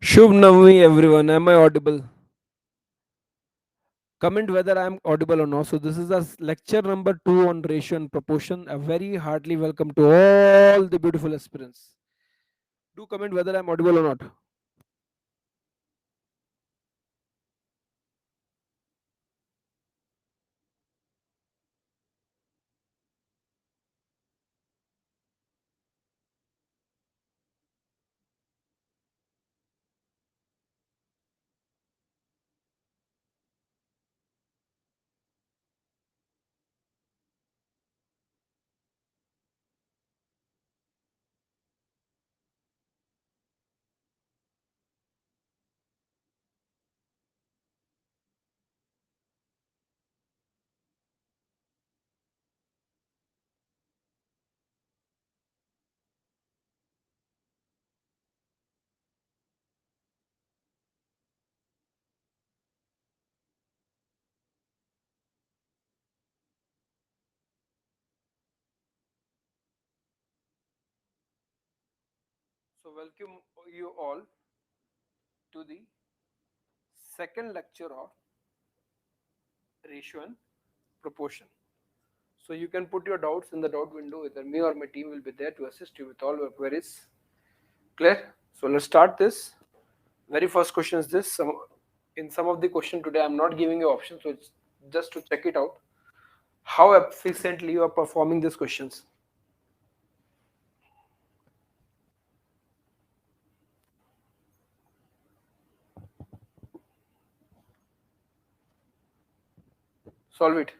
Shubh Navami, everyone. Am I audible? Comment whether I am audible or not. So, this is our lecture number 2 on ratio and proportion. A very heartily welcome to all the beautiful aspirants. Do comment whether I am audible or not. So, welcome you all to the second lecture of ratio and proportion. So, you can put your doubts in the doubt window. Either me or my team will be there to assist you with all your queries. Clear? So, let's start this. Very first question is this. In some of the question today, I'm not giving you options, so it's just to check it out. How efficiently you are performing these questions. Solve it.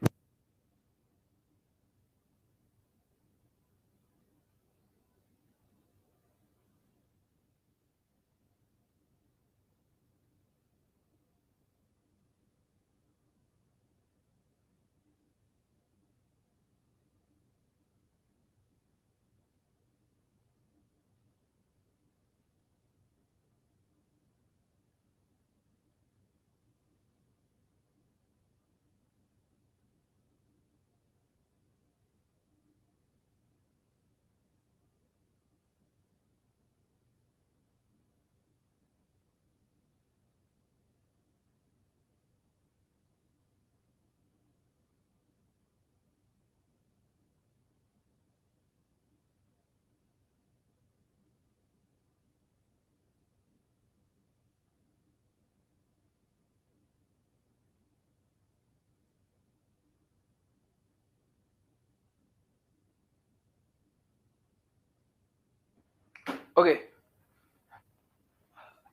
Okay.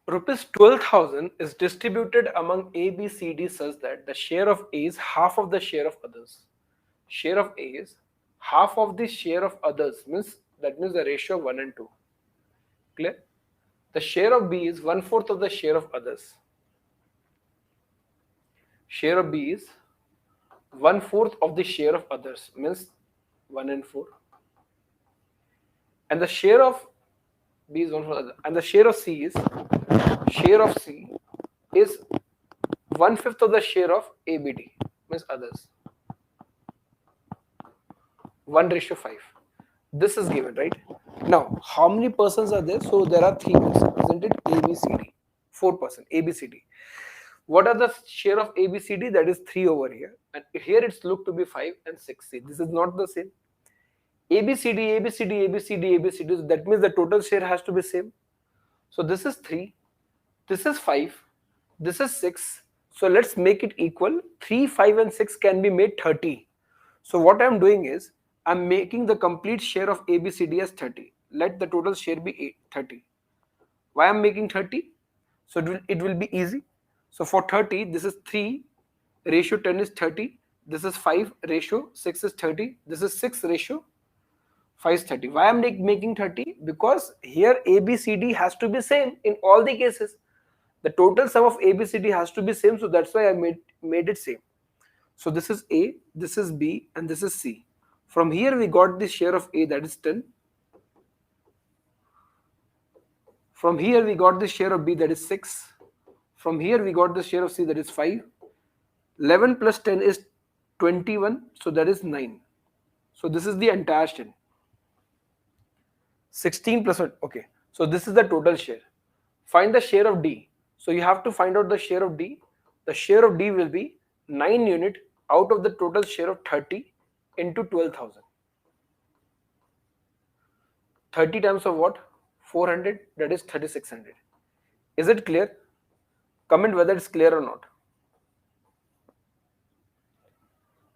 Rupees 12,000 is distributed among A, B, C, D such that the share of A is half of the share of others. Share of A is half of the share of others, means that means the ratio of 1 and 2. Clear? The share of B is 1/4 of the share of others. Share of B is 1/4 of the share of others, means 1 and 4. And the share of B is 1/4, and the share of C is 1/5 of the share of ABD, means others. 1:5. This is given, right? Now, how many persons are there? So there are 3 persons, isn't it? A, B, C, D. 4%, A, B, C, D. What are the share of A, B, C, D? That is 3 over here. And here it's looked to be 5 and 6. See, this is not the same. A, B, C, D, A, B, C, D, A, B, C, D, A, B, C, D. So that means the total share has to be same. So this is 3. This is 5. This is 6. So let's make it equal. 3, 5 and 6 can be made 30. So what I'm doing is, I'm making the complete share of ABCD as 30. Let the total share be 30. Why I'm making 30? So it will be easy. So for 30, this is 3 ratio 10 is 30. This is 5 ratio 6 is 30. This is 6 ratio 5 is 30. Why I'm making 30? Because here ABCD has to be same in all the cases. The total sum of ABCD has to be same. So that's why I made it same. So this is A, this is B, and this is C. From here we got the share of A, that is 10. From here we got the share of B, that is 6. From here we got the share of C, that is 5. 11 plus 10 is 21, so that is 9. So this is the entire share. 16 plus 1, okay. So this is the total share. Find the share of D. So you have to find out the share of D. The share of D will be 9 unit out of the total share of 30 into 12,000. 30 times of what? 400, that is 3600. Is it clear? Comment whether it's clear or not.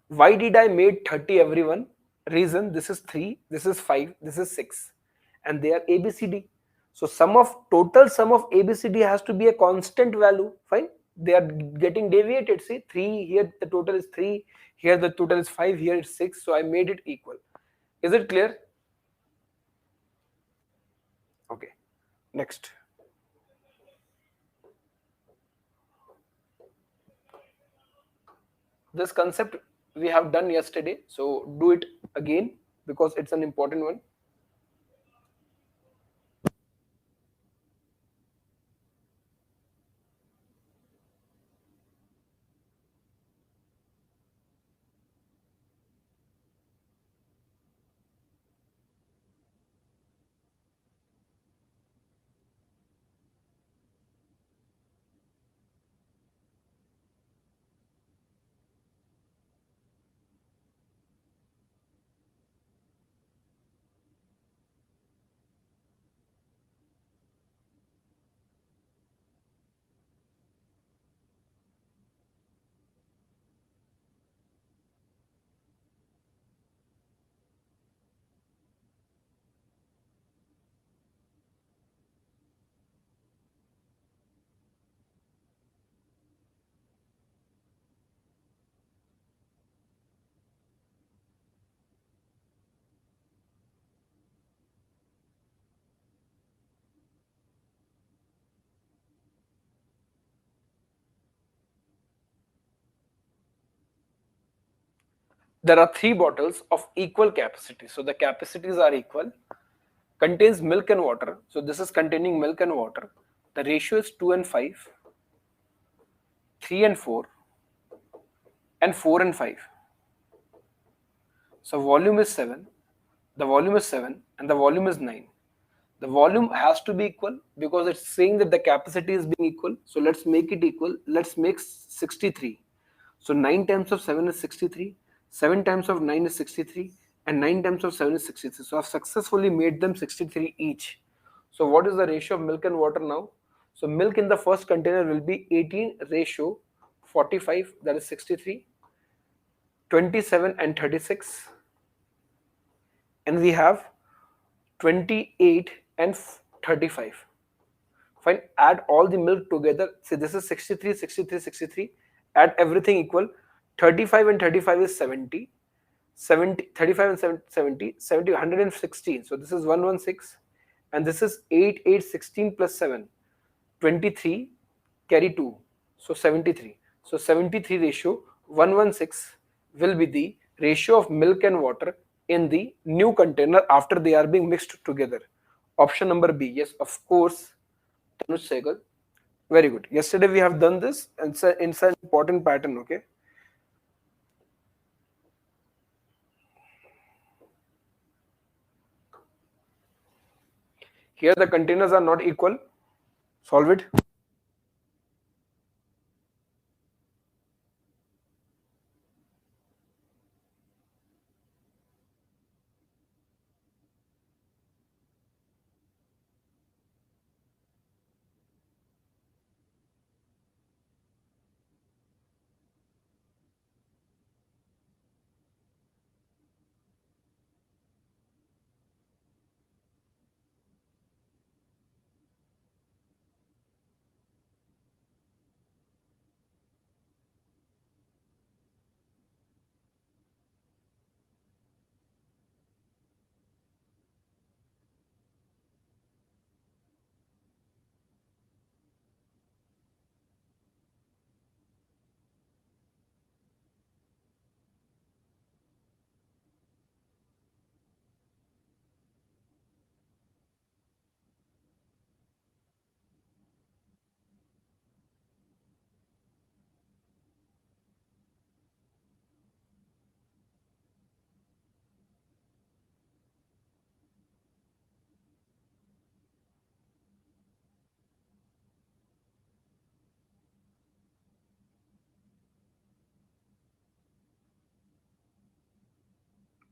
Why did I made 30 everyone? Reason, this is 3, this is 5, this is 6, and they are ABCD. So total sum of ABCD has to be a constant value. Fine. They are getting deviated. See, 3 here the total is 3, here the total is 5, here it's 6. So I made it equal. Is it clear? Okay. Next. This concept we have done yesterday, so do it again because it's an important one. There are 3 bottles of equal capacity. So the capacities are equal. Contains milk and water. So this is containing milk and water. The ratio is 2 and 5, 3 and 4, and 4 and 5. So volume is 7, the volume is 7, and the volume is 9. The volume has to be equal because it's saying that the capacity is being equal. So let's make it equal. Let's make 63. So 9 times of 7 is 63, 7 times of 9 is 63, and 9 times of 7 is 63. So I've successfully made them 63 each. So what is the ratio of milk and water now? So milk in the first container will be 18 ratio 45, that is 63, 27 and 36, and we have 28 and 35. Fine, add all the milk together. See, this is 63, 63, 63. Add everything equal. 35 and 35 is 70. 70, 35 and 70, 70, 116. So this is 116. And this is 8, 8, 16 plus 7. 23, carry 2. So 73. So 73 ratio 116 will be the ratio of milk and water in the new container after they are being mixed together. Option number B. Yes, of course. Tanuj Sehgal. Very good. Yesterday we have done this and it's an important pattern, okay? Here the containers are not equal. Solve it.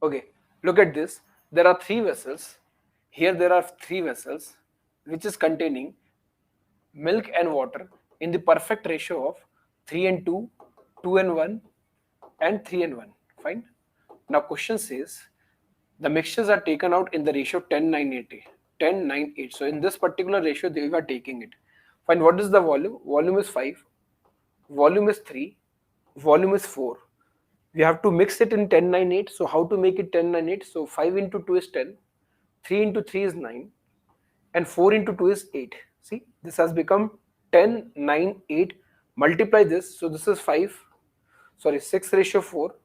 Okay, look at this. There are three vessels. Here there are three vessels which is containing milk and water in the perfect ratio of 3 and 2, 2 and 1, and 3 and 1. Fine. Now question says the mixtures are taken out in the ratio 10:9:8. 10:9:8. So in this particular ratio they are taking it. Fine. What is the volume? Volume is 5. Volume is 3. Volume is 4. We have to mix it in 10:9:8. So how to make it 10:9:8? So 5 into 2 is 10. 3 into 3 is 9. And 4 into 2 is 8. See, this has become 10:9:8. Multiply this. So this is 5. Sorry, 6 ratio 4.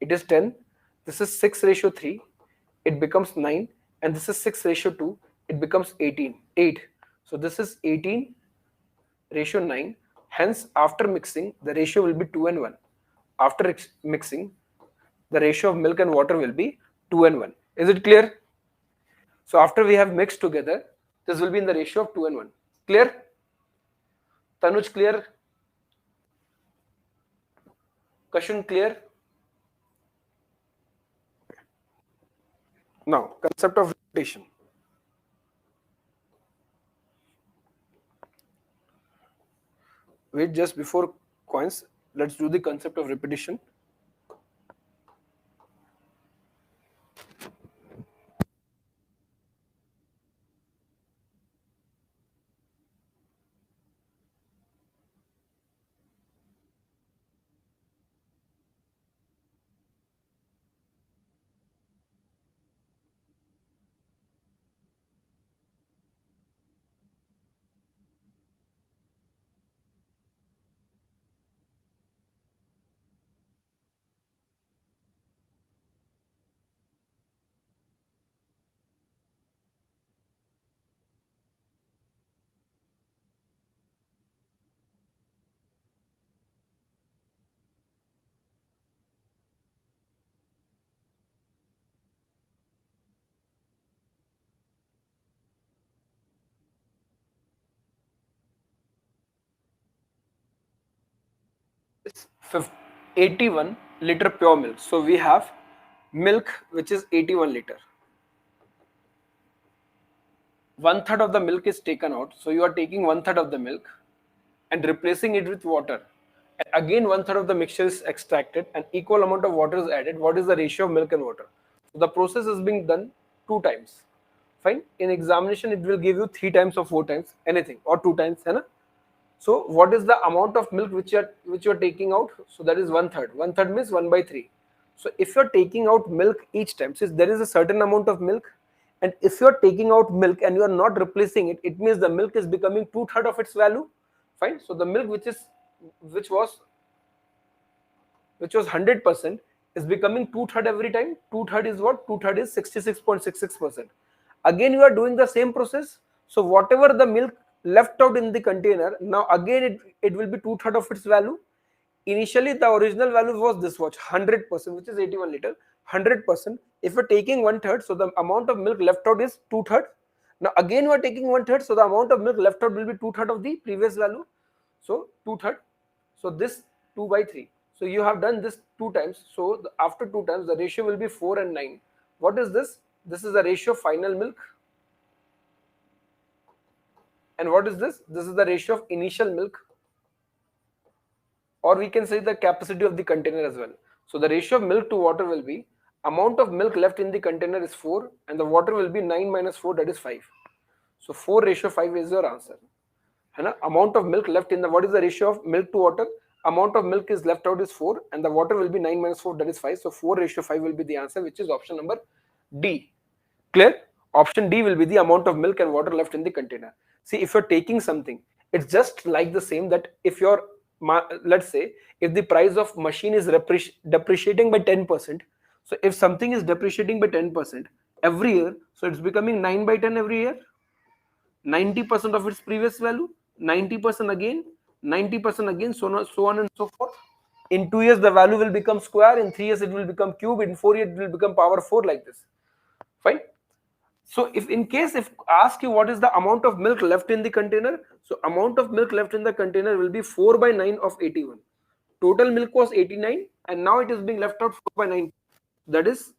It is 10. This is 6 ratio 3. It becomes 9. And this is 6 ratio 2. It becomes 18. 8. So this is 18 ratio 9. Hence, after mixing, the ratio will be 2 and 1. After mixing, the ratio of milk and water will be 2 and 1. Is it clear? So after we have mixed together, this will be in the ratio of 2 and 1. Clear? Tanuj, clear? Kashun, clear? Now, concept of repetition. Wait, just before coins, let's do the concept of repetition. It's 81 liter pure milk. So we have milk which is 81 liter. 1/3 of the milk is taken out. So you are taking 1/3 of the milk and replacing it with water. And again, 1/3 of the mixture is extracted and equal amount of water is added. What is the ratio of milk and water? So the process is being done 2 times. Fine. In examination, it will give you 3 times or 4 times, anything, or 2 times. Hai na? So what is the amount of milk which you are taking out? So that is 1/3. 1/3 means 1/3. So if you are taking out milk each time, since there is a certain amount of milk, and if you are taking out milk and you are not replacing it, it means the milk is becoming 2/3 of its value. Fine. So the milk which was 100% is becoming 2/3 every time. 2/3 is what? 2/3 is 66.66%. Again, you are doing the same process. So whatever the milk left out in the container, now again it will be 2/3 of its value. Initially, the original value was this much, 100%, which is 81 liter. 100%. If you're taking 1/3, so the amount of milk left out is 2/3. Now again, you are taking 1/3, so the amount of milk left out will be 2/3 of the previous value. So 2/3. So this 2/3. So you have done this 2 times. So after 2 times, the ratio will be 4 and 9. What is this? This is the ratio of final milk. And what is this? This is the ratio of initial milk. Or we can say the capacity of the container as well. So the ratio of milk to water will be amount of milk left in the container is 4 and the water will be 9 minus 4, that is 5. So 4 ratio 5 is your answer. Amount of milk left in the, what is the ratio of milk to water? Amount of milk is left out is 4 and the water will be 9 minus 4, that is 5. So 4 ratio 5 will be the answer, which is option number D. Clear? Option D will be the amount of milk and water left in the container. See, if you're taking something, it's just like the same that if you're, let's say, if the price of machine is depreciating by 10%, so if something is depreciating by 10% every year, so it's becoming 9/10 every year, 90% of its previous value, 90% again, 90% again, so on and so forth. In 2 years, the value will become square. In 3 years, it will become cube. In 4 years, it will become power 4, like this. Fine. So if in case if ask you what is the amount of milk left in the container, so amount of milk left in the container will be 4/9 of 81. Total milk was 89 and now it is being left out 4/9. That is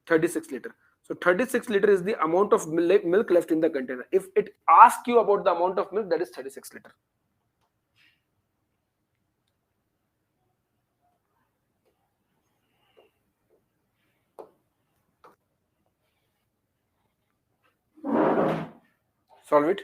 36 liter. So 36 liter is the amount of milk left in the container. If it asks you about the amount of milk, that is 36 liter. Solve it.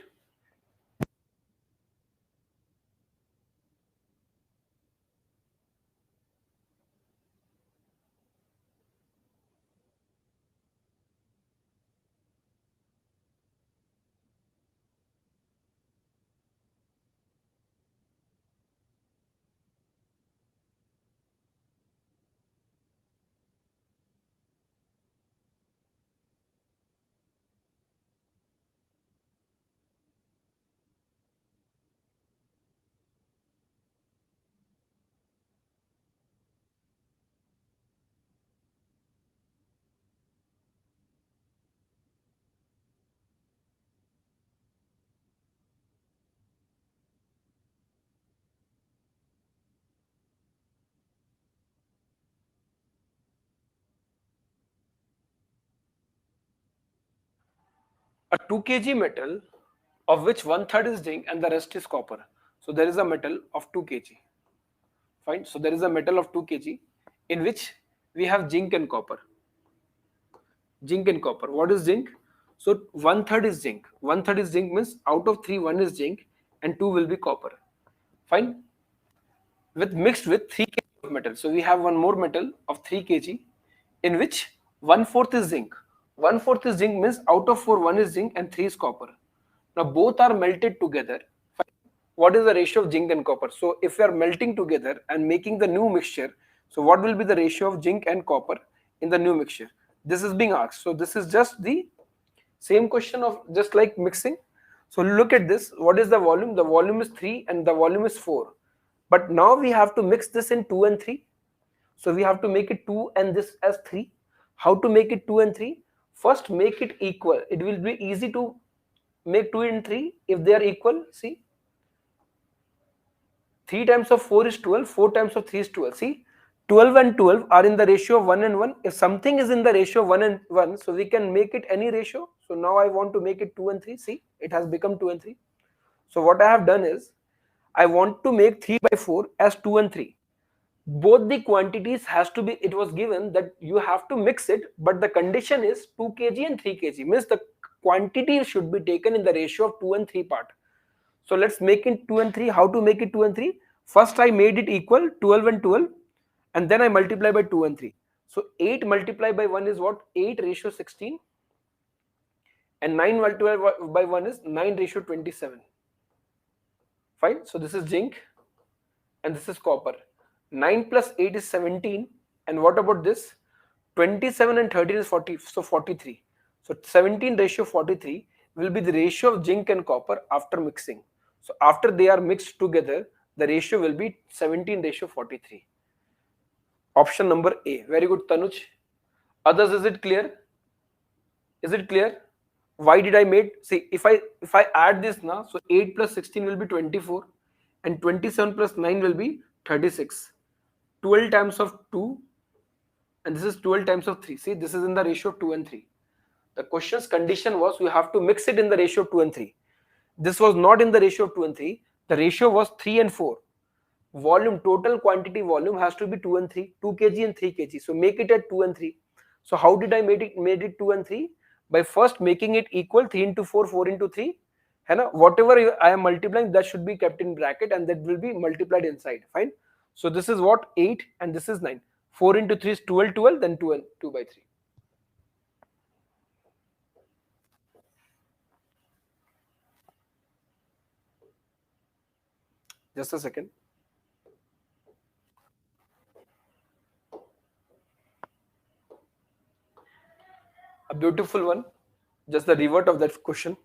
A 2 kg metal, of which one third is zinc and the rest is copper. So there is a metal of 2 kg. Fine. So there is a metal of 2 kg in which we have zinc and copper. Zinc and copper. What is zinc? So one third is zinc. One third is zinc means out of three, one is zinc and two will be copper. Fine. With mixed with 3 kg of metal. So we have one more metal of 3 kg in which one fourth is zinc. One fourth is zinc means out of four, one is zinc and three is copper. Now both are melted together. Fine. What is the ratio of zinc and copper? So if we are melting together and making the new mixture, so what will be the ratio of zinc and copper in the new mixture? This is being asked. So this is just the same question of just like mixing. So look at this. What is the volume? The volume is 3 and the volume is 4. But now we have to mix this in 2 and 3. So we have to make it 2 and this as 3. How to make it 2 and 3? First make it equal. It will be easy to make 2 and 3 if they are equal. See, 3 times of 4 is 12, 4 times of 3 is 12. See, 12 and 12 are in the ratio of 1 and 1. If something is in the ratio of 1 and 1, so we can make it any ratio. So now I want to make it 2 and 3. See, it has become 2 and 3. So what I have done is, I want to make 3 by 4 as 2 and 3. Both the quantities has to be, it was given that you have to mix it, but the condition is 2 kg and 3 kg. Means the quantity should be taken in the ratio of 2 and 3 part. So let's make it 2 and 3. How to make it 2 and 3? First I made it equal 12 and 12 and then I multiply by 2 and 3. So 8 multiplied by 1 is what? 8 ratio 16 and 9 multiplied by 1 is 9 ratio 27. Fine. So this is zinc and this is copper. 9 plus 8 is 17 and what about this? 27 and 13 is 40, so 43. So 17 ratio 43 will be the ratio of zinc and copper after mixing. So after they are mixed together, the ratio will be 17 ratio 43. Option number A. Very good, Tanuj. Others, is it clear? Is it clear? Why did I made? See, if I add this now, so 8 plus 16 will be 24 and 27 plus 9 will be 36. 12 times of 2 and this is 12 times of 3. See, this is in the ratio of 2 and 3. The question's condition was you have to mix it in the ratio of 2 and 3. This was not in the ratio of 2 and 3. The ratio was 3 and 4. Volume, total quantity volume has to be 2 and 3, 2 kg and 3 kg. So make it at 2 and 3. So how did I made it 2 and 3? By first making it equal 3 into 4, 4 into 3. Whatever I am multiplying, that should be kept in bracket and that will be multiplied inside. Fine. So this is what? 8 and this is 9. 4 into 3 is 12, 12, then 2 and 2 by 3. Just a second. A beautiful one. Just the revert of that question.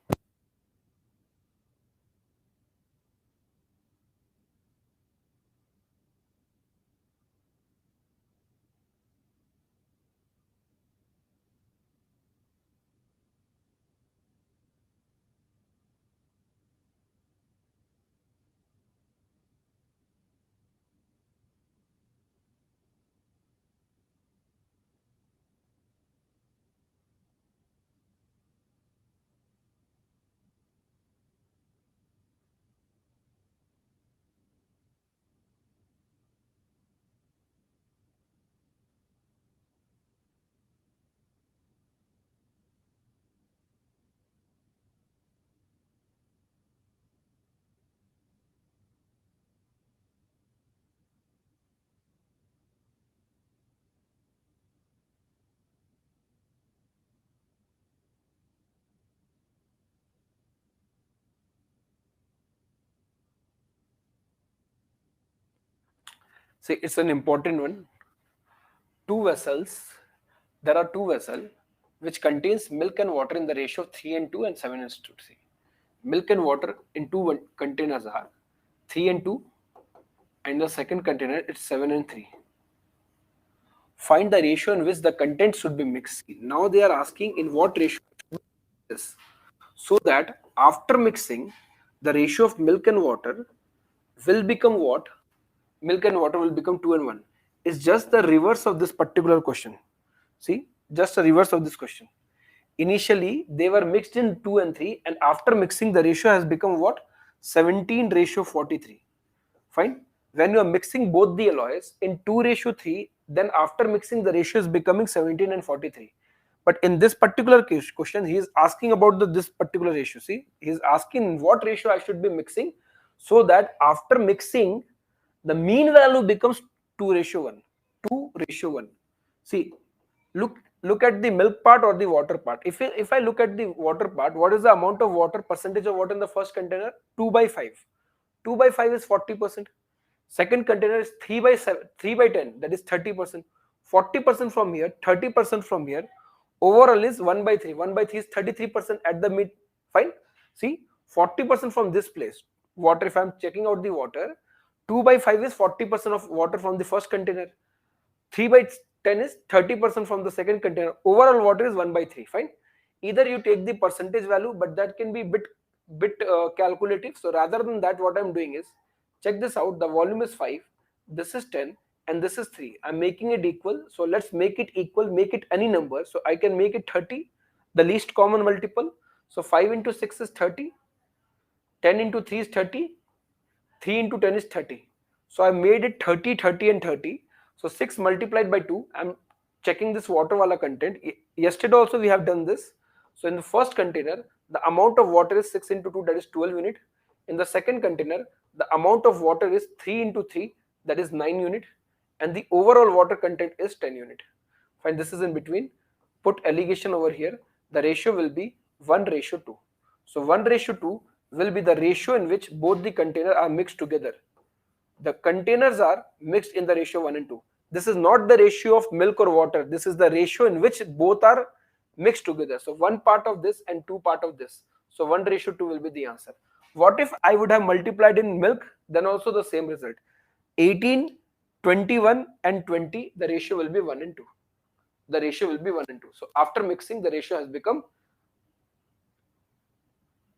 See, it's an important one. Two vessels, there are two vessels which contains milk and water in the ratio of 3 and 2 and 7 and 2. See, milk and water in two containers are 3 and 2, and the second container it's 7 and 3. Find the ratio in which the content should be mixed. Now they are asking in what ratio this, so that after mixing the ratio of milk and water will become what? Milk and water will become 2 and 1. It's just the reverse of this particular question. See, just a reverse of this question. Initially they were mixed in 2 and 3, and after mixing the ratio has become what? 17:43. Fine. When you are mixing both the alloys in 2:3, then after mixing the ratio is becoming 17 and 43. But in this particular case question, he is asking about this particular ratio. See, he is asking what ratio I should be mixing, so that after mixing the mean value becomes 2:1. 2:1. See, look at the milk part or the water part. If I look at the water part, what is the amount of water, percentage of water in the first container? 2/5. 2/5 is 40%. Second container is 3/7, 3/10, that is 30%. 40% from here, 30% from here. Overall is 1/3. 1/3 is 33% at the mid. Fine. See, 40% from this place. Water, if I am checking out the water, 2/5 is 40% of water from the first container. 3/10 is 30% from the second container. Overall water is 1/3. Fine. Either you take the percentage value, but that can be bit calculative. So rather than that, what I'm doing is, check this out. The volume is 5, this is 10, and this is 3. I'm making it equal. So let's make it equal, make it any number. So I can make it 30, the least common multiple. So 5 into 6 is 30, 10 into 3 is 30, 3 into 10 is 30. So I made it 30, 30 and 30. So 6 multiplied by 2. I'm checking this water wala content. Yesterday also we have done this. So in the first container, the amount of water is 6 into 2, that is 12 unit. In the second container, the amount of water is 3 into 3, that is 9 unit. And the overall water content is 10 unit. Fine, this is in between. Put allegation over here. The ratio will be 1:2. So 1:2 will be the ratio in which both the containers are mixed together. The containers are mixed in the ratio 1 and 2. This is not the ratio of milk or water. This is the ratio in which both are mixed together. So one part of this and two part of this. So 1:2 will be the answer. What if I would have multiplied in milk? Then also the same result. 18, 21 and 20, the ratio will be 1 and 2. The ratio will be 1 and 2. So after mixing, the ratio has become,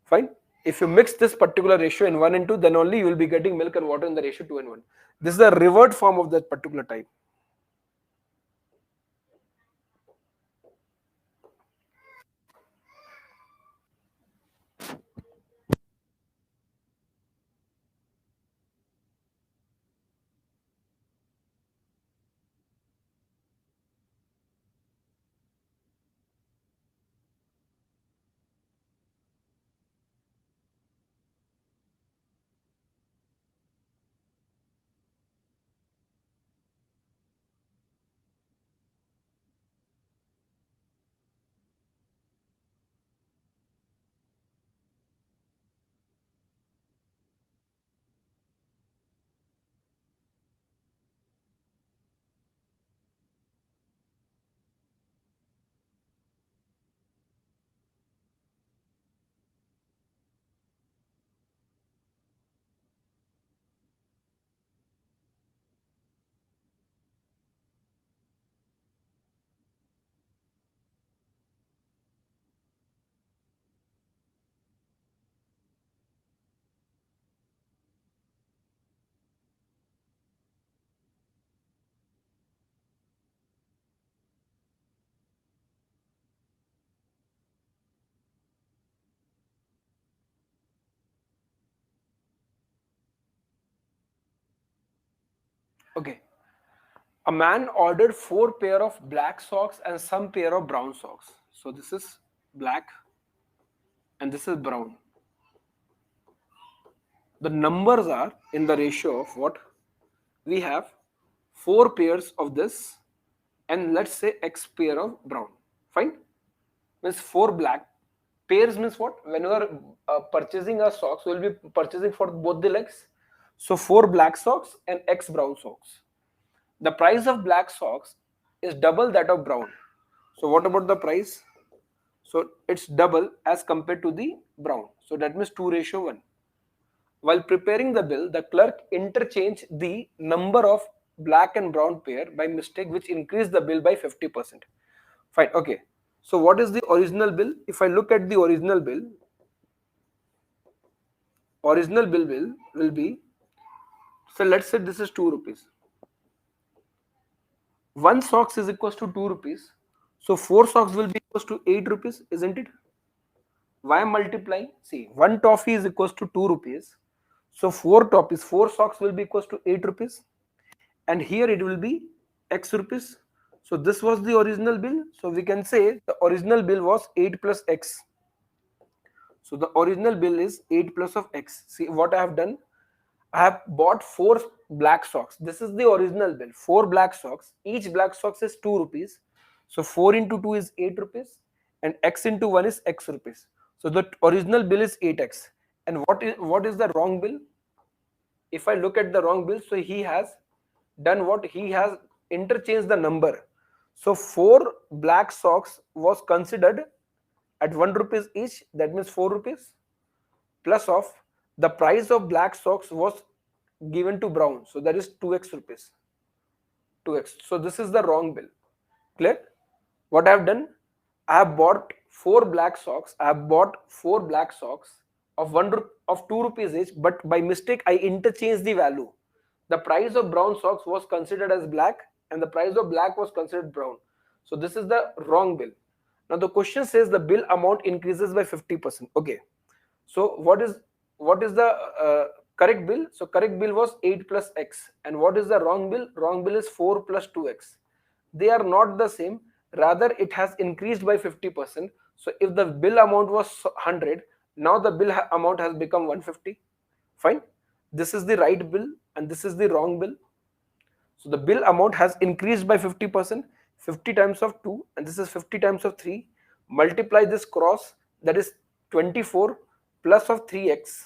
fine. If you mix this particular ratio in 1 and 2, then only you will be getting milk and water in the ratio 2 and 1. This is the revert form of that particular type. Okay. A man ordered 4 pair of black socks and some pair of brown socks. So this is black and this is brown. The numbers are in the ratio of what? We have 4 pairs of this and let's say X pair of brown. Fine. Means 4 black pairs means what? When you are purchasing a socks, we will be purchasing for both the legs. So 4 black socks and X brown socks. The price of black socks is double that of brown. So what about the price? So it's double as compared to the brown. So that means 2:1. While preparing the bill, the clerk interchanged the number of black and brown pair by mistake, which increased the bill by 50%. Fine. Okay. So what is the original bill? If I look at the original bill will be, so let's say this is 2 rupees. One socks is equals to 2 rupees. So 4 socks will be equals to 8 rupees, isn't it? Why I'm multiplying? See, one toffee is equals to 2 rupees. So 4 socks will be equals to 8 rupees. And here it will be x rupees. So this was the original bill. So we can say the original bill was 8 plus x. So the original bill is 8 plus of x. See what I have done? I have bought 4 black socks. This is the original bill. 4 black socks. Each black socks is 2 rupees. So 4 into 2 is 8 rupees. And x into 1 is x rupees. So the original bill is 8x. And what is the wrong bill? If I look at the wrong bill, so he has done what? He has interchanged the number. So 4 black socks was considered at 1 rupees each. That means 4 rupees. Plus of the price of black socks was given to brown, so that is 2x rupees. 2x. So this is the wrong bill. Clear? What I have done? I have bought 4 black socks. I have bought 4 black socks of 2 rupees each, but by mistake I interchanged the value. The price of brown socks was considered as black, and the price of black was considered brown. So this is the wrong bill. Now the question says the bill amount increases by 50%. Okay. So what is the correct bill? So correct bill was 8 plus x. And what is the wrong bill? Wrong bill is 4 plus 2x. They are not the same. Rather, it has increased by 50%. So if the bill amount was 100, now the bill amount has become 150. Fine. This is the right bill and this is the wrong bill. So the bill amount has increased by 50%. 50 times of 2, and this is 50 times of 3. Multiply this cross, that is 24 plus of 3x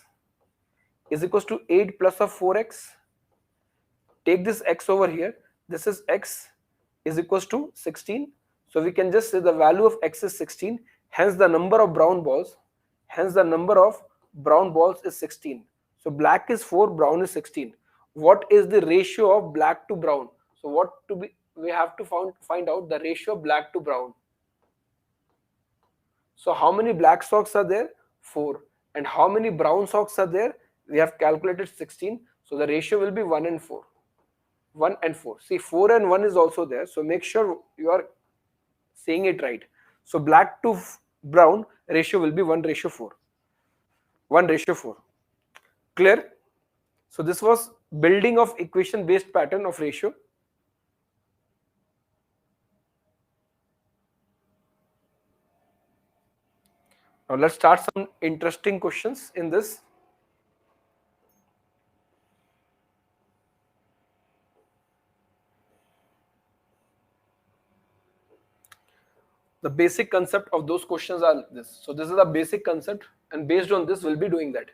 is equals to 8 plus of 4x. Take this x over here. This is x is equals to 16. So we can just say the value of x is 16. Hence the number of brown balls. Hence the number of brown balls is 16. So black is 4, brown is 16. What is the ratio of black to brown? So we have to find out the ratio of black to brown. So how many black socks are there? 4. And how many brown socks are there? We have calculated 16. So the ratio will be 1 and 4. 1 and 4. See, 4 and 1 is also there. So make sure you are saying it right. So black to brown ratio will be 1:4. 1:4. Clear? So this was building of equation based pattern of ratio. Now let's start some interesting questions in this. The basic concept of those questions are this. So this is the basic concept, and based on this we'll be doing that.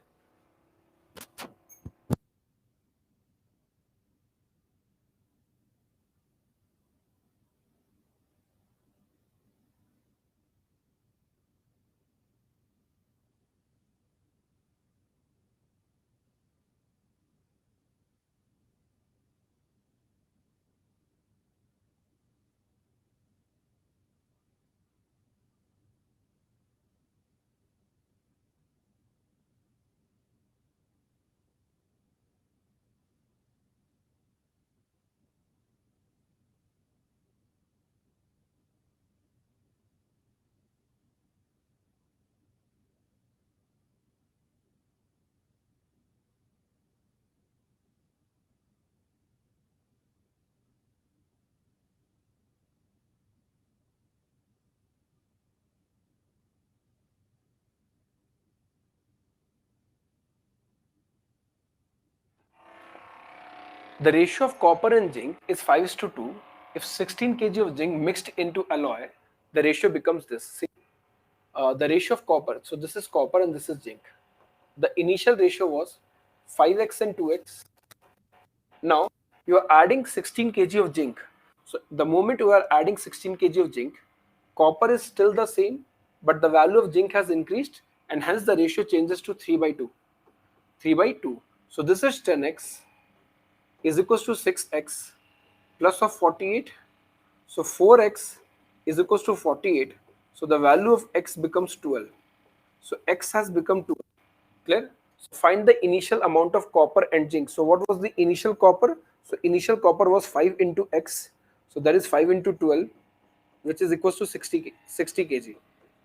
The ratio of copper and zinc is 5:2. If 16 kg of zinc mixed into alloy, the ratio becomes this. See, the ratio of copper. So this is copper and this is zinc. The initial ratio was 5x and 2x. Now you are adding 16 kg of zinc. So the moment you are adding 16 kg of zinc, copper is still the same, but the value of zinc has increased, and hence the ratio changes to 3 by 2. 3 by 2. So this is 10x is equals to 6x plus of 48. So 4x is equals to 48. So the value of x becomes 12. So x has become 12. Clear? So find the initial amount of copper and zinc. So what was the initial copper? So initial copper was 5 into x. So that is 5 into 12, which is equals to 60 kg.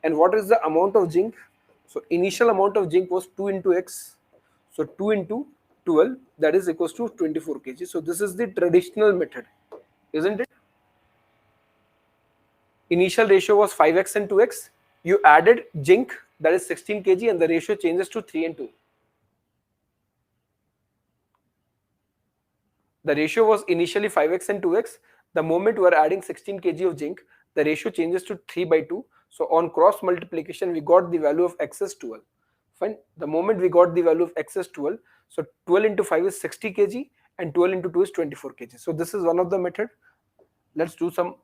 And what is the amount of zinc? So initial amount of zinc was 2 into x. So 2 into 12, that is equals to 24 kg. So this is the traditional method, isn't it? Initial ratio was 5x and 2x. You added zinc, that is 16 kg, and the ratio changes to 3 and 2. The ratio was initially 5x and 2x. The moment we are adding 16 kg of zinc, the ratio changes to 3 by 2. So on cross multiplication, we got the value of x as 12. Fine. The moment we got the value of x as 12, so 12 into 5 is 60 kg and 12 into 2 is 24 kg. So this is one of the method. Let's do some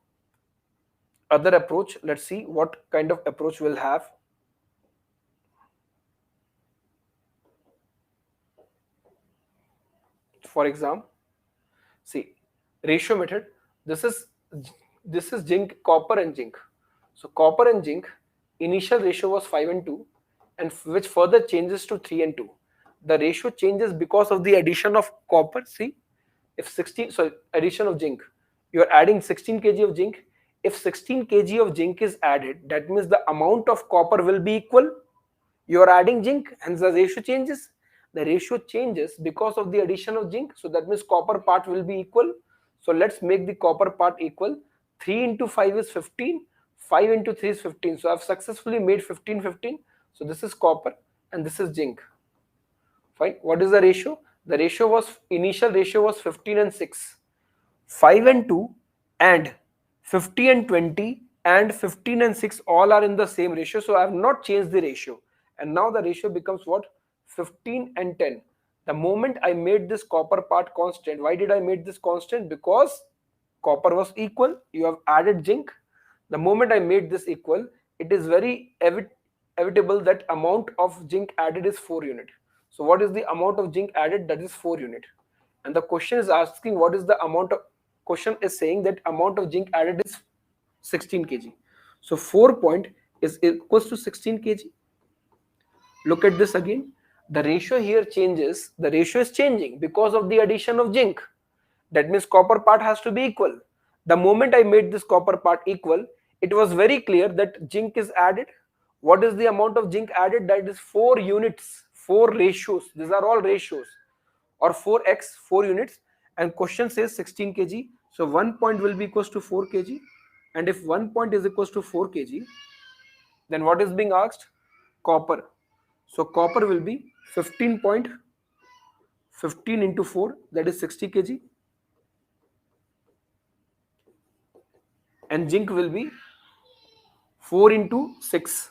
other approach. Let's see what kind of approach we'll have. For example, see, ratio method. This is zinc, copper and zinc. So copper and zinc, initial ratio was 5 and 2, and which further changes to 3 and 2. The ratio changes because of the addition of copper. See, if 16, so addition of zinc, you are adding 16 kg of zinc. If 16 kg of zinc is added, that means the amount of copper will be equal. You are adding zinc, hence the ratio changes. The ratio changes because of the addition of zinc, so that means copper part will be equal. So let's make the copper part equal. 3 into 5 is 15, 5 into 3 is 15. So I've successfully made 15 15. So this is copper and this is zinc. Fine. What is the ratio? The ratio was, initial ratio was 15 and 6. 5 and 2 and 50 and 20 and 15 and 6 all are in the same ratio. So I have not changed the ratio. And now the ratio becomes what? 15 and 10. The moment I made this copper part constant, why did I make this constant? Because copper was equal. You have added zinc. The moment I made this equal, it is very evitable that amount of zinc added is 4 unit. So what is the amount of zinc added? That is 4 unit. And the question is asking what is the amount of, question is saying that amount of zinc added is 16 kg. So 4 point is equals to 16 kg. Look at this again. The ratio here changes. The ratio is changing because of the addition of zinc. That means copper part has to be equal. The moment I made this copper part equal, it was very clear that zinc is added. What is the amount of zinc added? That is 4 units, 4 ratios. These are all ratios, or 4x, 4 units. And question says 16 kg. So 1 point will be equals to 4 kg. And if 1 point is equals to 4 kg, then what is being asked? Copper. So copper will be 15 into 4, that is 60 kg. And zinc will be 4 into 6.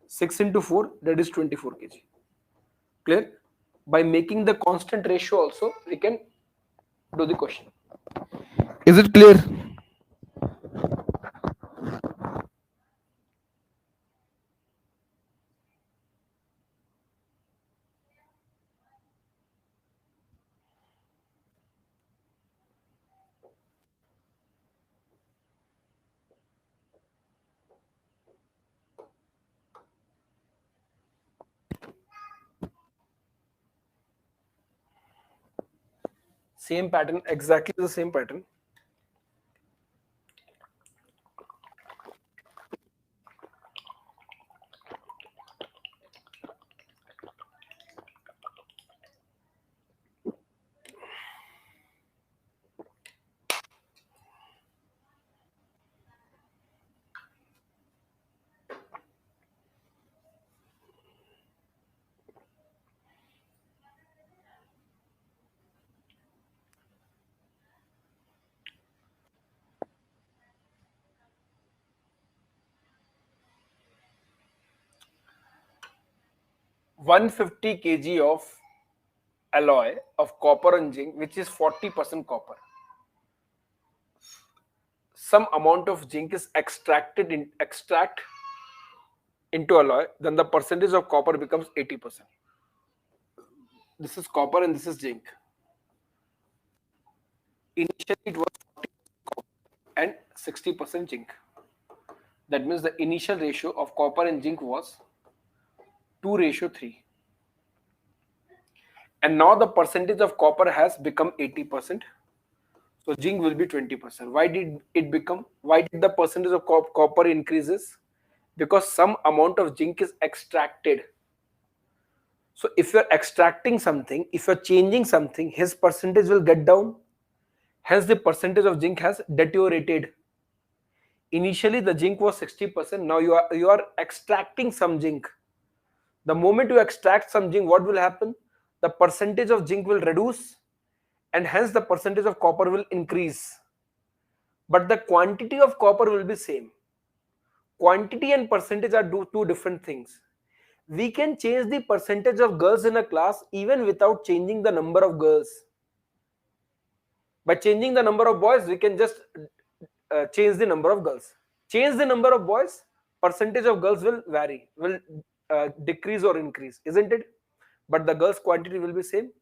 6 into 4, that is 24 kg. Clear? By making the constant ratio also, we can do the question. Is it clear? Same pattern, exactly the same pattern. $150 kg of alloy of copper and zinc, which is 40% copper. some amount of zinc is extract into alloy, then the percentage of copper becomes 80%. This is copper and this is zinc. Initially it was 40 copper and 60% zinc. That means the initial ratio of copper and zinc was 2:3. And now the percentage of copper has become 80%. So zinc will be 20%. Why did the percentage of copper increases? Because some amount of zinc is extracted. So if you're extracting something, if you're changing something, his percentage will get down. Hence the percentage of zinc has deteriorated. Initially the zinc was 60%. Now you are extracting some zinc. The moment you extract some zinc, what will happen? The percentage of zinc will reduce, and hence the percentage of copper will increase. But the quantity of copper will be same. Quantity and percentage are two different things. We can change the percentage of girls in a class even without changing the number of girls. By changing the number of boys, we can just change the number of girls. Change the number of boys, percentage of girls will vary, will decrease or increase, isn't it? But the girls quantity will be same.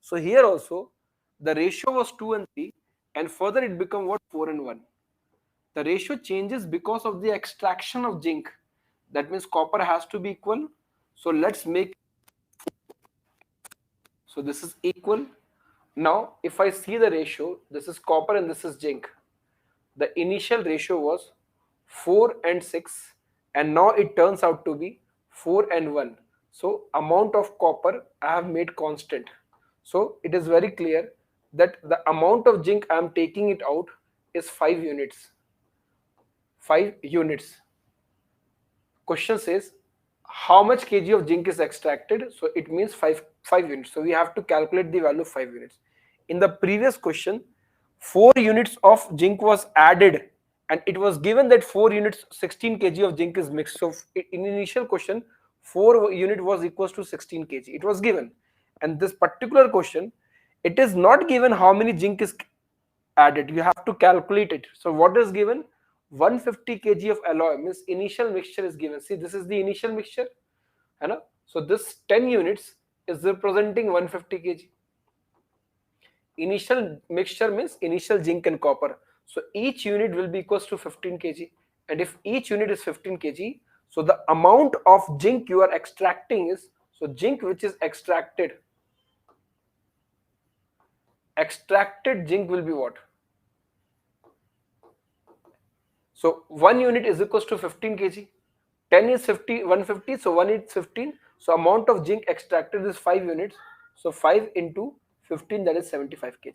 So here also the ratio was 2 and 3, and further it become what, 4 and 1. The ratio changes because of the extraction of zinc. That means copper has to be equal. So let's make, so this is equal. Now if I see the ratio, this is copper and this is zinc. The initial ratio was 4 and 6, and now it turns out to be 4 and 1. So amount of copper I have made constant. So it is very clear that the amount of zinc I am taking it out is 5 units. 5 units. Question says how much kg of zinc is extracted? So it means 5 units. So we have to calculate the value of 5 units. In the previous question, 4 units of zinc was added, and it was given that 4 units 16 kg of zinc is mixed. So in initial question, 4 unit was equals to 16 kg. It was given. And this particular question, it is not given how many zinc is added. You have to calculate it. So what is given? 150 kg of alloy, means initial mixture is given. See, this is the initial mixture. So this 10 units is representing 150 kg. Initial mixture means initial zinc and copper. So each unit will be equals to 15 kg. And if each unit is 15 kg, so the amount of zinc you are extracting is, so zinc which is extracted zinc will be what? So 1 unit is equals to 15 kg. 10 is 50, 150, so 1 is 15. So amount of zinc extracted is 5 units. So 5 into 15, that is 75 kg.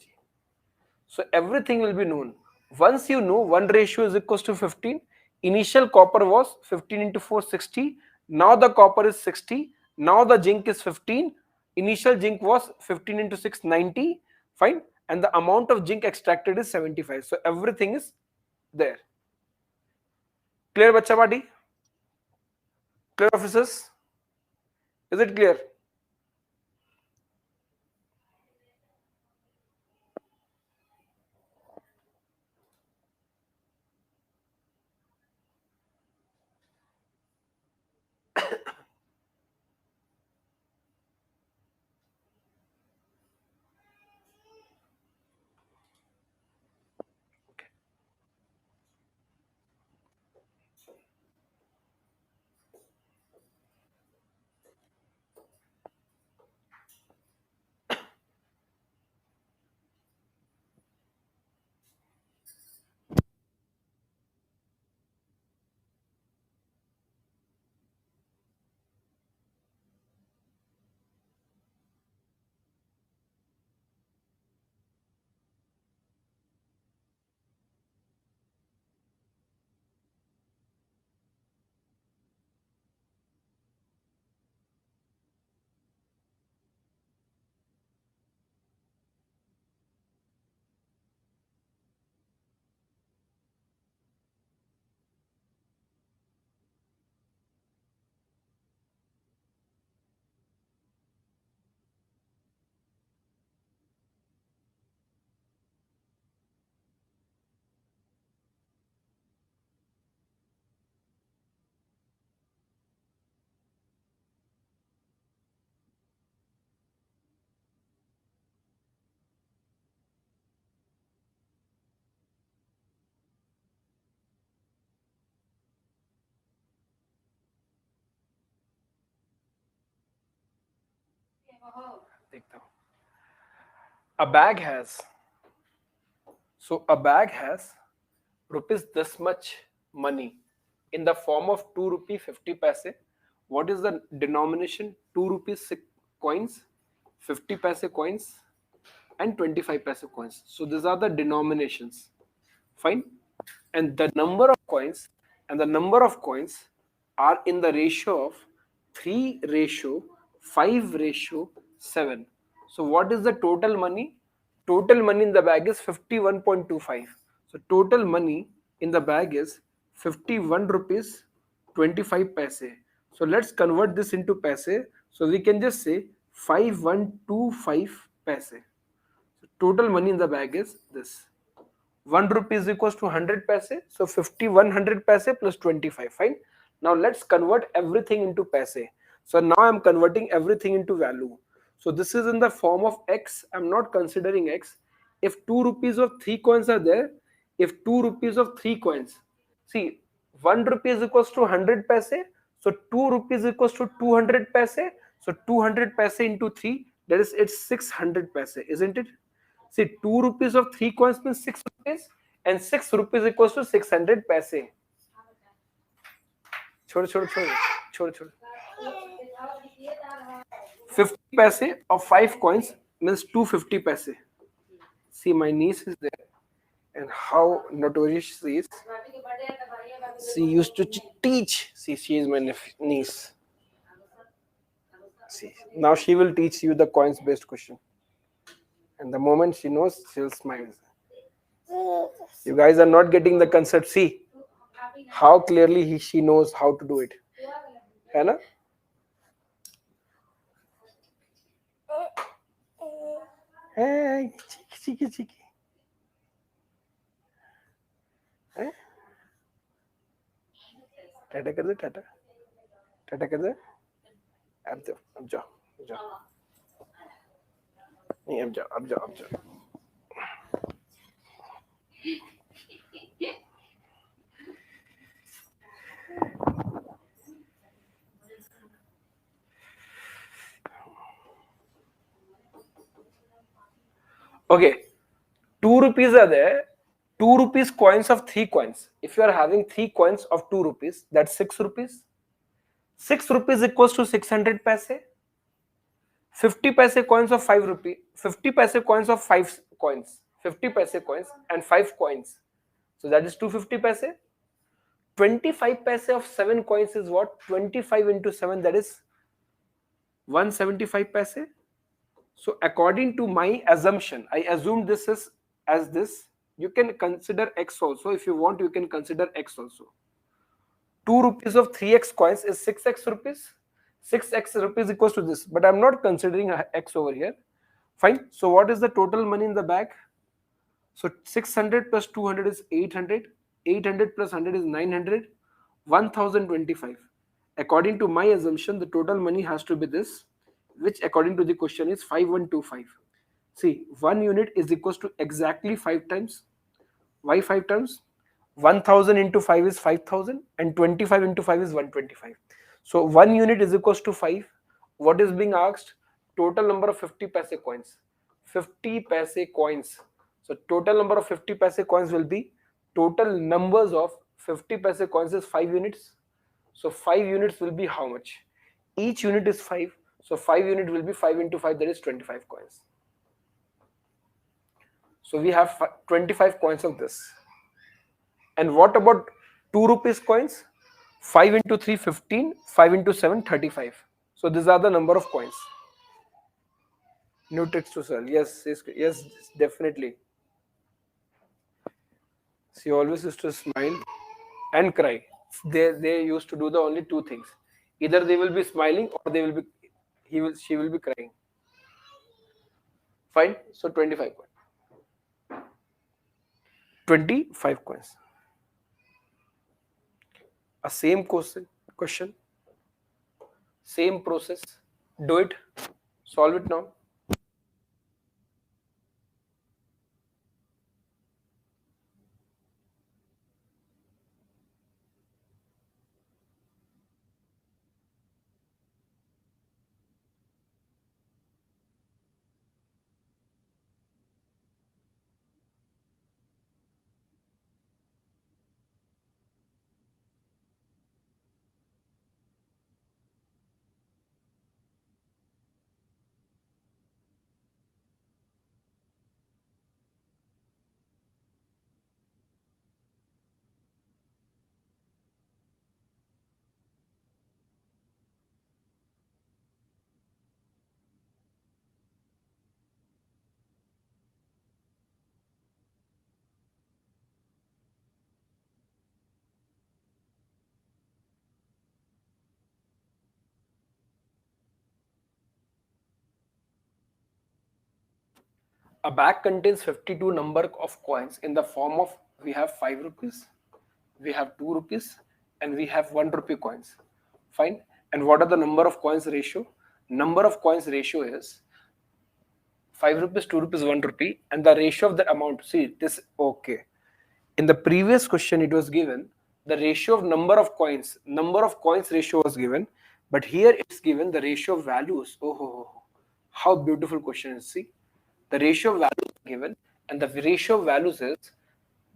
So everything will be known. Once you know 1 ratio is equals to 15, initial copper was 15 into 4, 60. Now the copper is 60. Now the zinc is 15. Initial zinc was 15 into 6, 90. Fine. And the amount of zinc extracted is 75. So everything is there. Clear, bacha party? Clear, officers? Is it clear? देखता हूँ. A bag has, so a bag has rupees this much money in the form of 2 rupee 50 paise. What is the denomination? 2 rupees coins, 50 paise coins, and 25 paise coins. So these are the denominations. Fine. And the number of coins and the number of coins are in the ratio of 3 ratio 5 ratio 7. So what is the total money? Total money in the bag is 51.25. So total money in the bag is 51 rupees 25 paise. So let's convert this into paise. So we can just say 5125 paise. So total money in the bag is this. 1 rupee is equals to 100 paise. So 5100 paise plus 25. Fine. Now let's convert everything into paise. So now I'm converting everything into value. So this is in the form of x. I'm not considering x. If 2 rupees of 3 coins are there, if 2 rupees of 3 coins, see, 1 rupee is equals to 100 paise. So 2 rupees equals to 200 paise. So 200 paise into 3, that is it's 600 paise, isn't it? See, 2 rupees of 3 coins means 6 rupees, and 6 rupees equals to 600 paise. छोड़ छोड़ छोड़ छोड़ छोड़ 50 paise of 5 coins means 250 paise. See, my niece is there, and how notorious she is. She used to teach. See, she is my niece. See, now she will teach you the coins based question. And the moment she knows, she'll smile. You guys are not getting the concept. See how clearly she knows how to do it. है ना? Hey, cheeky, cheeky. Tata कर दे, टाटा. टाटा कर दे. अब जाओ, अब जाओ, अब जाओ. नहीं, अब जाओ, अब जाओ, अब जाओ. Okay, 2 rupees are there. 2 rupees coins of 3 coins. If you are having 3 coins of 2 rupees, that's 6 rupees. 6 rupees equals to 600 paise. 50 paise coins of 5 rupee. 50 paise coins of 5 coins. 50 paise coins and 5 coins. So that is 250 paise. 25 paise of 7 coins is what? 25 into 7, that is 175 paise. So according to my assumption, I assume this is as this. You can consider x also. If you want, you can consider x also. 2 rupees of 3x coins is 6x rupees. 6x rupees equals to this. But I'm not considering x over here. Fine. So what is the total money in the bag? So 600 plus 200 is 800. 800 plus 100 is 900. 1025. According to my assumption, the total money has to be this, which according to the question is 5125. See, 1 unit is equals to exactly 5 times. Why 5 times? 1000 into 5 is 5000 and 25 into 5 is 125. So 1 unit is equals to 5. What is being asked? Total number of 50 paise coins. 50 paise coins. So total number of 50 paise coins will be, total numbers of 50 paise coins is 5 units. So 5 units will be how much? Each unit is 5. So 5 unit will be 5 into 5, that is 25 coins. So we have 25 coins of this. And what about 2 rupees coins? 5 into 3, 15. 5 into 7, 35. So these are the number of coins. New text to sell. Yes, yes, yes, definitely. She always used to smile and cry. They used to do the only two things. Either they will be smiling or they will be she will be crying. Fine. So 25 coins. 25 coins. A same question, same process. Do it. Solve it now. A bag contains 52 number of coins in the form of, we have 5 rupees, we have 2 rupees, and we have 1 rupee coins. Fine. And what are the number of coins ratio? Number of coins ratio is 5 rupees, 2 rupees, 1 rupee, and the ratio of the amount. See this, okay. In the previous question, it was given the ratio of number of coins ratio was given, but here it's given the ratio of values. Oh, how beautiful question is. See, the ratio of values is given, and the ratio of values is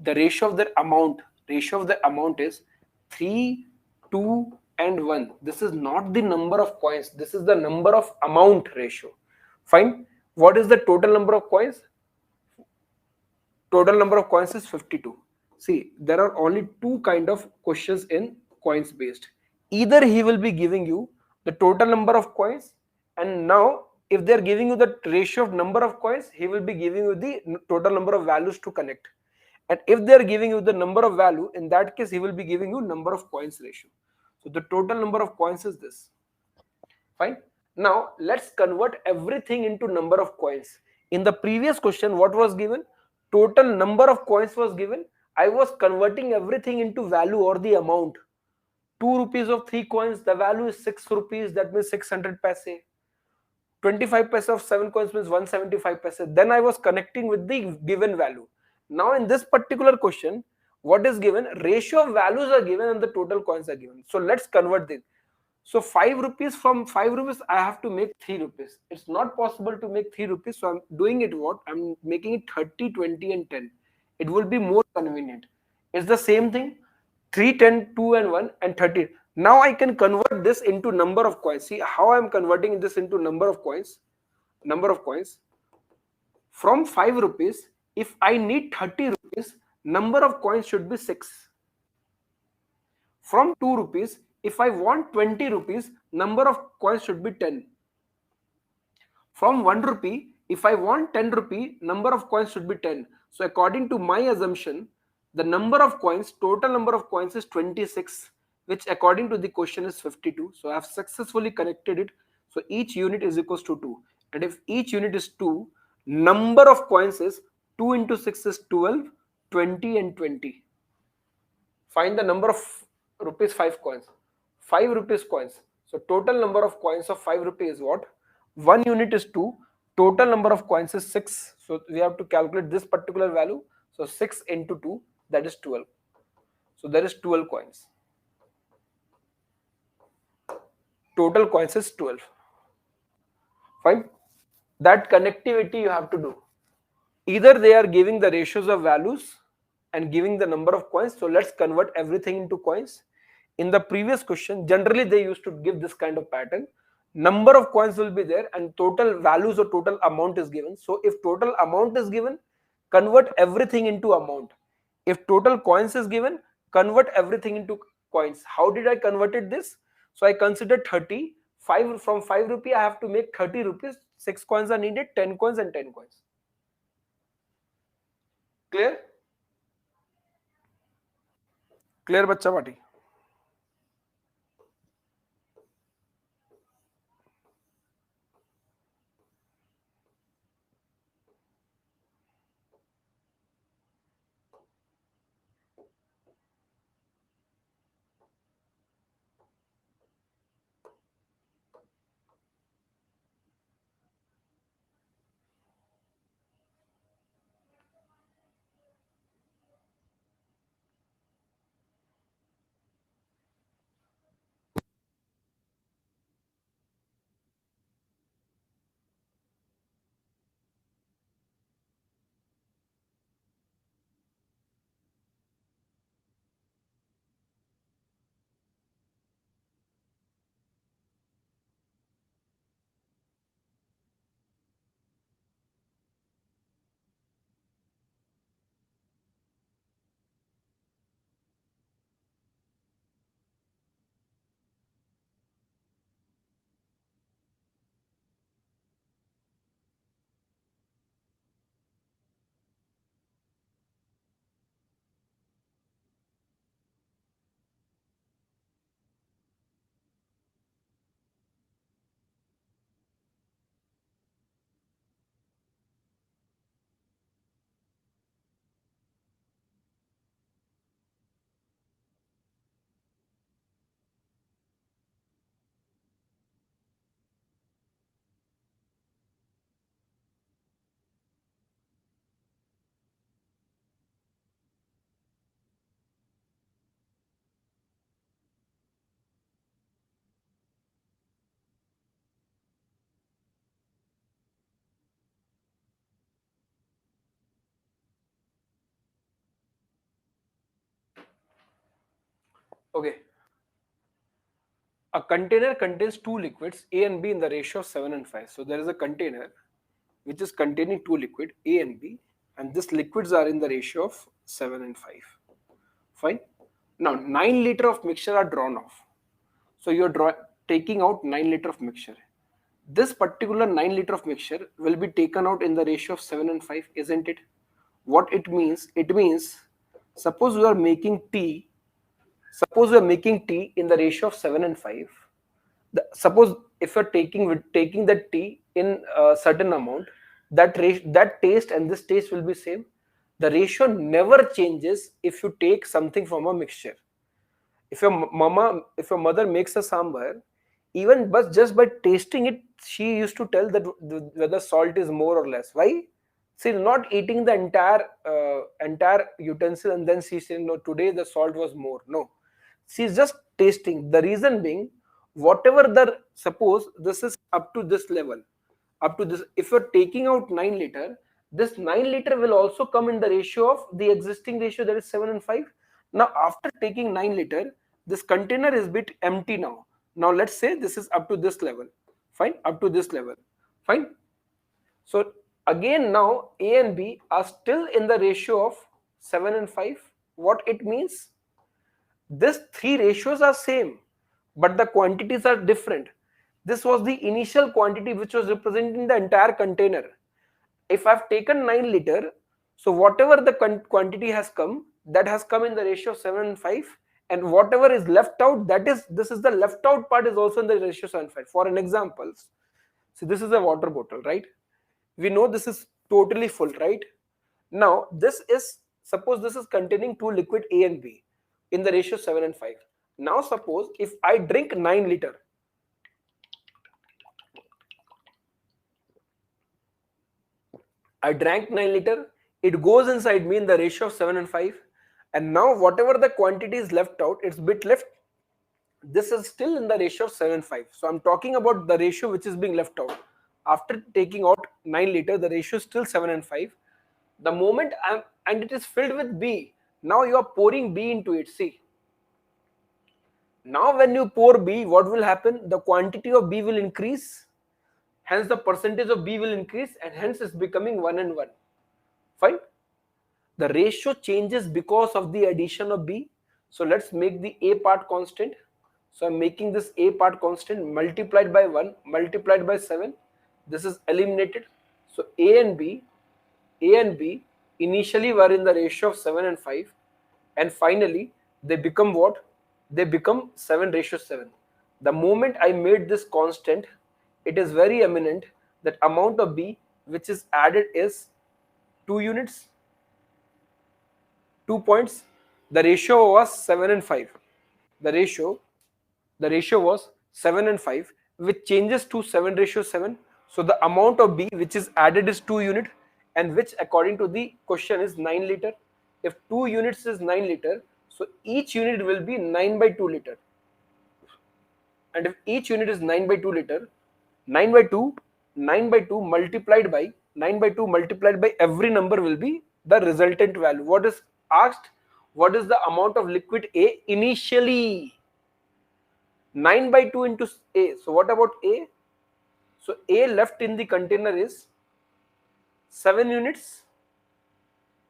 the ratio of the amount. Ratio of the amount is 3, 2, and 1. This is not the number of coins. This is the number of amount ratio. Fine. What is the total number of coins? Total number of coins is 52. See, there are only two kind of questions in coins based. Either he will be giving you the total number of coins, and now if they are giving you the ratio of number of coins, he will be giving you the total number of values to connect. And if they are giving you the number of value, in that case he will be giving you number of coins ratio. So the total number of coins is this. Fine. Now let's convert everything into number of coins. In the previous question, what was given? Total number of coins was given. I was converting everything into value or the amount. 2 rupees of 3 coins, the value is 6 rupees, that means 600 paise. 25 paise of 7 coins means 175 paise. Then I was connecting with the given value. Now in this particular question, what is given? Ratio of values are given and the total coins are given. So let's convert this. So 5 rupees, from 5 rupees I have to make 3 rupees. It's not possible to make 3 rupees. So I'm doing it what? I'm making it 30, 20 and 10. It will be more convenient. It's the same thing. 3, 10, 2 and 1 and 30. Now I can convert this into number of coins. See how I'm converting this into number of coins. Number of coins. From 5 rupees, if I need 30 rupees, number of coins should be 6. From 2 rupees, if I want 20 rupees, number of coins should be 10. From 1 rupee, if I want 10 rupee, number of coins should be 10. So according to my assumption, the number of coins, total number of coins is 26, which according to the question is 52. So I have successfully connected it. So each unit is equals to 2. And if each unit is 2, number of coins is 2 into 6 is 12, 20 and 20. Find the number of rupees 5 coins. 5 rupees coins. So total number of coins of 5 rupees is what? 1 unit is 2. Total number of coins is 6. So we have to calculate this particular value. So 6 into 2, that is 12. So there is 12 coins. Total coins is 12. Fine. That connectivity you have to do. Either they are giving the ratios of values and giving the number of coins. So let's convert everything into coins. In the previous question, generally they used to give this kind of pattern. Number of coins will be there and total values or total amount is given. So if total amount is given, convert everything into amount. If total coins is given, convert everything into coins. How did I converted this? So I considered 30. 5 from 5 rupee I have to make 30 rupees. 6 coins are needed, 10 coins and 10 coins. Clear? Clear bachcha party? Okay. A container contains two liquids, A and B, in the ratio of 7 and 5. So there is a container which is containing two liquid, A and B, and these liquids are in the ratio of 7 and 5. Fine. Now 9 liter of mixture are drawn off. So you're taking out 9 liter of mixture. This particular 9 liter of mixture will be taken out in the ratio of 7 and 5, isn't it? What it means? It means, suppose you are making tea. Suppose we are making tea in the ratio of 7 and 5. Suppose if you're taking the tea in a certain amount, that taste and this taste will be same. The ratio never changes if you take something from a mixture. If your mother makes a sambar, even but just by tasting it, she used to tell that whether salt is more or less. Why? She's not eating the entire utensil and then she's saying, no, today the salt was more. No, she's just tasting. The reason being, whatever suppose this is up to this level, up to this, if you're taking out 9 liter, this 9 liter will also come in the ratio of the existing ratio, that is 7 and 5. Now after taking 9 liter, this container is bit empty now. Now let's say this is up to this level. Fine, up to this level. Fine. So again now A and B are still in the ratio of 7 and 5. What it means? These three ratios are same, but the quantities are different. This was the initial quantity which was representing the entire container. If I've taken 9 liter, so whatever the quantity has come, that has come in the ratio of 7 and 5, and whatever is left out, this is the left out part is also in the ratio 7 and 5. For an example, so this is a water bottle, right? We know this is totally full, right? Now this is, suppose this is containing two liquid A and B in the ratio 7 and 5. Now suppose if I drink 9 liter, I drank 9 liter, it goes inside me in the ratio of 7 and 5, and now whatever the quantity is left out, it's bit left, this is still in the ratio of 7 and 5. So I'm talking about the ratio which is being left out. After taking out 9 liter, the ratio is still 7 and 5. The moment and it is filled with B, now you are pouring B into it. See, now when you pour B, what will happen? The quantity of B will increase, hence the percentage of B will increase, and hence it's becoming 1 and 1. Fine. The ratio changes because of the addition of B. So let's make the A part constant. So I'm making this A part constant, multiplied by 1, multiplied by 7. This is eliminated. So A and B initially were in the ratio of 7 and 5, and finally they become what? They become 7 ratio 7. The moment I made this constant, it is very eminent that amount of B which is added is 2 units, 2 points. The ratio was 7 and 5. The ratio was 7 and 5, which changes to 7 ratio 7. So the amount of B which is added is 2 unit, and which according to the question is 9 liter. If 2 units is 9 liter, so each unit will be 9 by 2 liter. And if each unit is 9 by 2 liter, 9 by 2 multiplied by every number will be the resultant value. What is asked? What is the amount of liquid A initially? 9 by 2 into A. So what about A? So A left in the container is 7 units.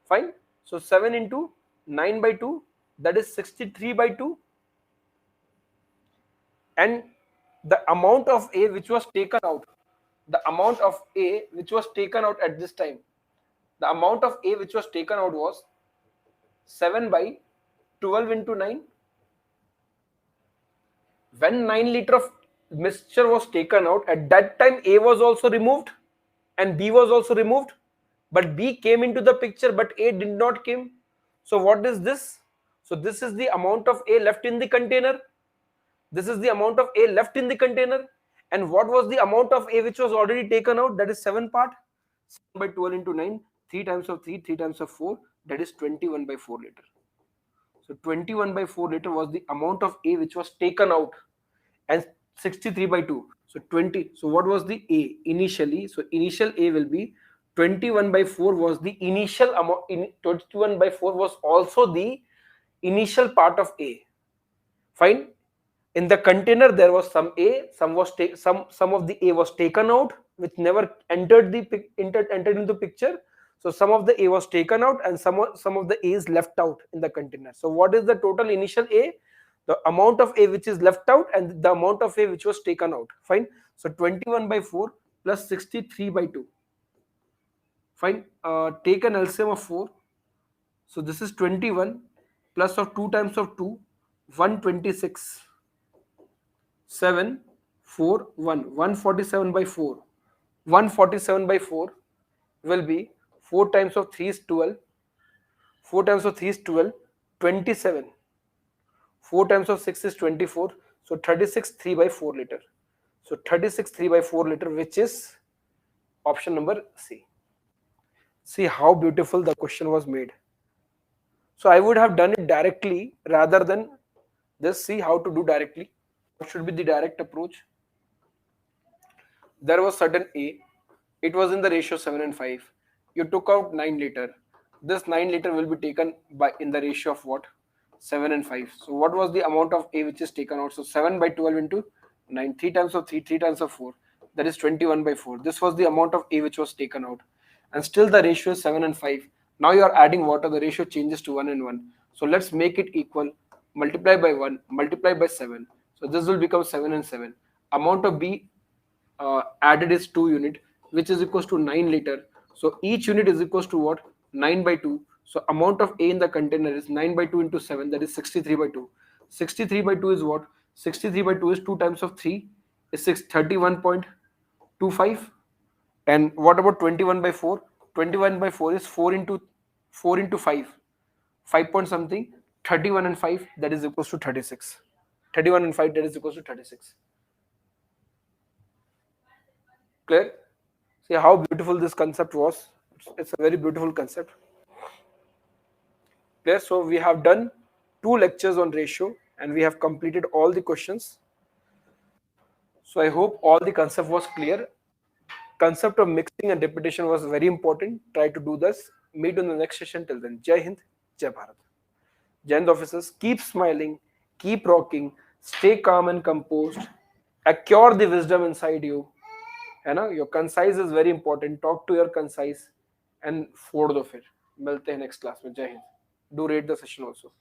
Fine. So 7 into 9 by 2, that is 63 by 2. And the amount of A which was taken out, at this time, the amount of A which was taken out was 7 by 12 into 9. When 9 liter of mixture was taken out, at that time A was also removed and B was also removed, but B came into the picture but A did not came. So what is this? So this is the amount of A left in the container. This is the amount of A left in the container. And what was the amount of A which was already taken out? That is 7 part. 7 by 12 into 9, 3 times of 3, 3 times of 4, that is 21 by 4 liter. So 21 by 4 liter was the amount of A which was taken out, and 63 by 2. So 20. So what was the A initially? So initial A will be 21 by 4 was the initial amount. 21 by 4 was also the initial part of A. Fine. In the container there was some A, some of the A was taken out, which never entered entered into picture. So some of the A was taken out and some of the A is left out in the container. So what is the total initial A? The amount of A which is left out and the amount of A which was taken out. Fine. So 21 by 4 plus 63 by 2. Fine. Take an LCM of 4. So this is 21 plus of 2 times of 2, 126. 7, 4, 1. 147 by 4. 147 by 4 will be 4 times of 3 is 12. 4 times of 3 is 12. 27. 4 times of 6 is 24. So 36 3 by 4 liter. So 36 3 by 4 liter, which is option number C. See how beautiful the question was made. So I would have done it directly rather than this. See how to do directly. What should be the direct approach? There was certain A, it was in the ratio 7 and 5. You took out 9 liter. This 9 liter will be taken by in the ratio of what? 7 and 5. So what was the amount of A which is taken out? So 7 by 12 into 9, 3 times of 3, 3 times of 4. That is 21 by 4. This was the amount of A which was taken out. And still the ratio is 7 and 5. Now you are adding water, the ratio changes to 1 and 1. So let's make it equal. Multiply by 1, multiply by 7. So this will become 7 and 7. Amount of B added is 2 unit, which is equals to 9 liter. So each unit is equals to what? 9 by 2. So amount of A in the container is 9 by 2 into 7, that is 63 by 2. 63 by 2 is what? 63 by 2 is 2 times of 3 is 31.25. And what about 21 by 4? 21 by 4 is 4 into 5. 5 point something. 31 and 5, that is equals to 36. 31 and 5, that is equals to 36. Clear? See how beautiful this concept was. It's a very beautiful concept. Clear? So we have done 2 lectures on ratio and we have completed all the questions. So I hope all the concept was clear. Concept of mixing and repetition was very important. Try to do this. Meet in the next session. Till then, Jai Hind, Jai Bharat. Jai Hind officers, keep smiling, keep rocking, stay calm and composed, acquire the wisdom inside you. Your concise is very important. Talk to your concise and फोड़ दो फिर. मिलते हैं next class में. Jai Hind. Do rate the session also.